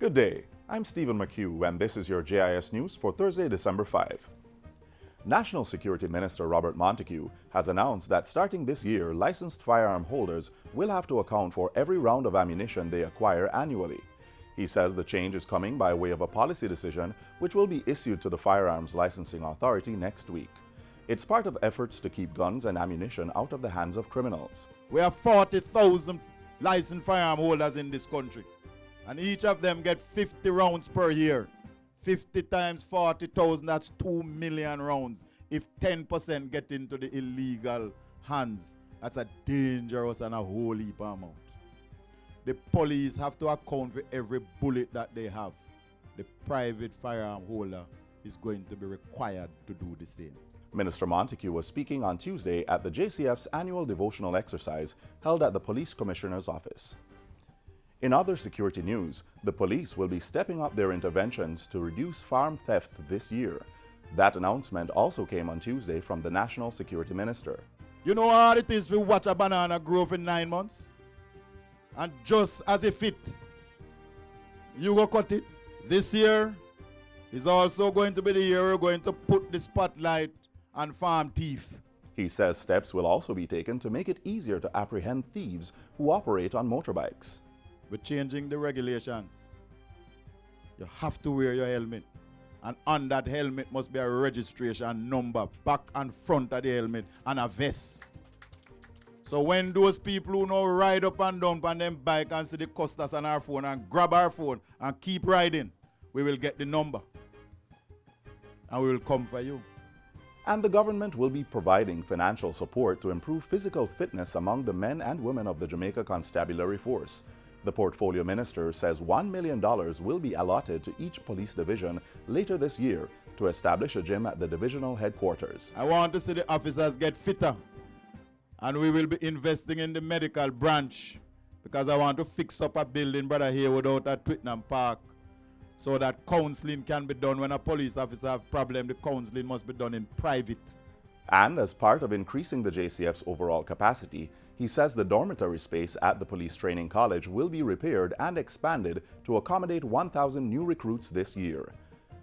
Good day, I'm Stephen McHugh and this is your JIS News for Thursday, December 5. National Security Minister Robert Montego has announced that starting this year, licensed firearm holders will have to account for every round of ammunition they acquire annually. He says the change is coming by way of a policy decision which will be issued to the Firearms Licensing Authority next week. It's part of efforts to keep guns and ammunition out of the hands of criminals. We have 40,000 licensed firearm holders in this country, and each of them get 50 rounds per year. 50 times 40,000, that's 2 million rounds. If 10% get into the illegal hands, that's a dangerous and a whole heap amount. The police have to account for every bullet that they have. The private firearm holder is going to be required to do the same. Minister Montego was speaking on Tuesday at the JCF's annual devotional exercise held at the Police Commissioner's office. In other security news, the police will be stepping up their interventions to reduce farm theft this year. That announcement also came on Tuesday from the National Security Minister. You know how hard it is to watch a banana grow for 9 months? And just as it fit, you go cut it. This year is also going to be the year we're going to put the spotlight on farm thief. He says steps will also be taken to make it easier to apprehend thieves who operate on motorbikes. We're changing the regulations. You have to wear your helmet, and on that helmet must be a registration number back and front of the helmet and a vest. So when those people who now ride up and down on them bike and see the customers on our phone and grab our phone and keep riding, we will get the number and we will come for you. And the government will be providing financial support to improve physical fitness among the men and women of the Jamaica Constabulary Force. The portfolio minister says $1 million will be allotted to each police division later this year to establish a gym at the divisional headquarters. I want to see the officers get fitter, and we will be investing in the medical branch because I want to fix up a building, Brother Haywood, out at Twickenham Park, so that counseling can be done. When a police officer has a problem, the counseling must be done in private. And as part of increasing the JCF's overall capacity, he says the dormitory space at the Police Training College will be repaired and expanded to accommodate 1,000 new recruits this year.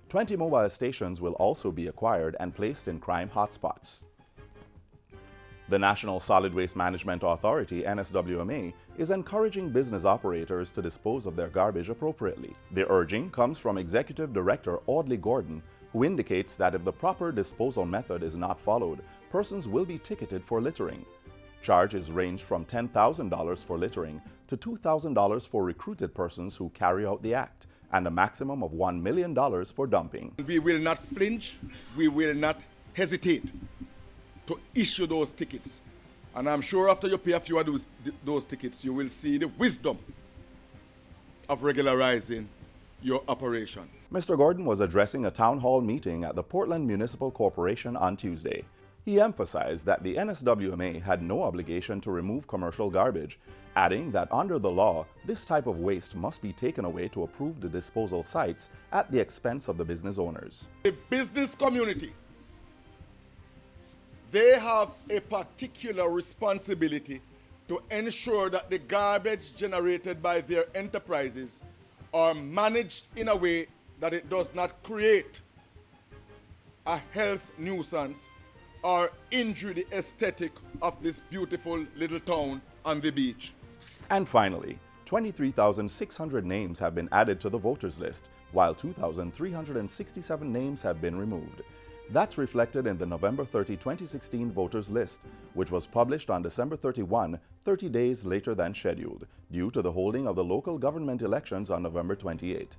20 mobile stations will also be acquired and placed in crime hotspots. The National Solid Waste Management Authority, NSWMA, is encouraging business operators to dispose of their garbage appropriately. The urging comes from Executive Director Audley Gordon, who indicates that if the proper disposal method is not followed, persons will be ticketed for littering. Charges range from $10,000 for littering to $2,000 for recruited persons who carry out the act, and a maximum of $1 million for dumping. We will not flinch, we will not hesitate to issue those tickets. And I'm sure after you pay a few of those tickets, you will see the wisdom of regularizing your operation. Mr. Gordon was addressing a town hall meeting at the Portland Municipal Corporation on Tuesday. He emphasized that the NSWMA had no obligation to remove commercial garbage, adding that under the law, this type of waste must be taken away to approved disposal sites at the expense of the business owners. The business community, they have a particular responsibility to ensure that the garbage generated by their enterprises are managed in a way that it does not create a health nuisance or injure the aesthetic of this beautiful little town on the beach. And finally, 23,600 names have been added to the voters list, while 2,367 names have been removed. That's reflected in the November 30, 2016 voters list, which was published on December 31, 30 days later than scheduled, due to the holding of the local government elections on November 28.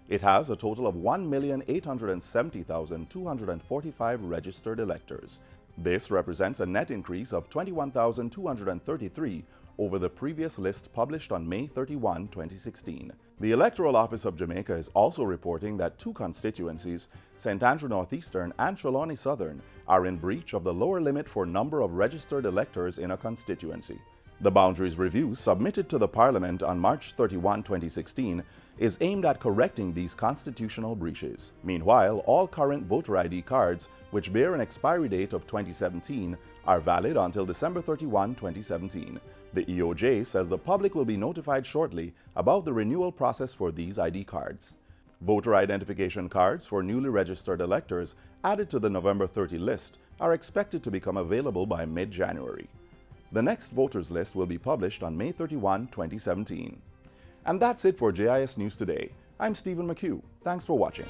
It has a total of 1,870,245 registered electors. This represents a net increase of 21,233 over the previous list published on May 31, 2016. The Electoral Office of Jamaica is also reporting that 2 constituencies, St. Andrew Northeastern and Trelawney Southern, are in breach of the lower limit for number of registered electors in a constituency. The boundaries review submitted to the Parliament on March 31, 2016 is aimed at correcting these constitutional breaches. Meanwhile, all current voter ID cards, which bear an expiry date of 2017, are valid until December 31, 2017. The EOJ says the public will be notified shortly about the renewal process for these ID cards. Voter identification cards for newly registered electors added to the November 30 list are expected to become available by mid-January. The next voters list will be published on May 31, 2017. And that's it for JIS News Today. I'm Stephen McHugh. Thanks for watching.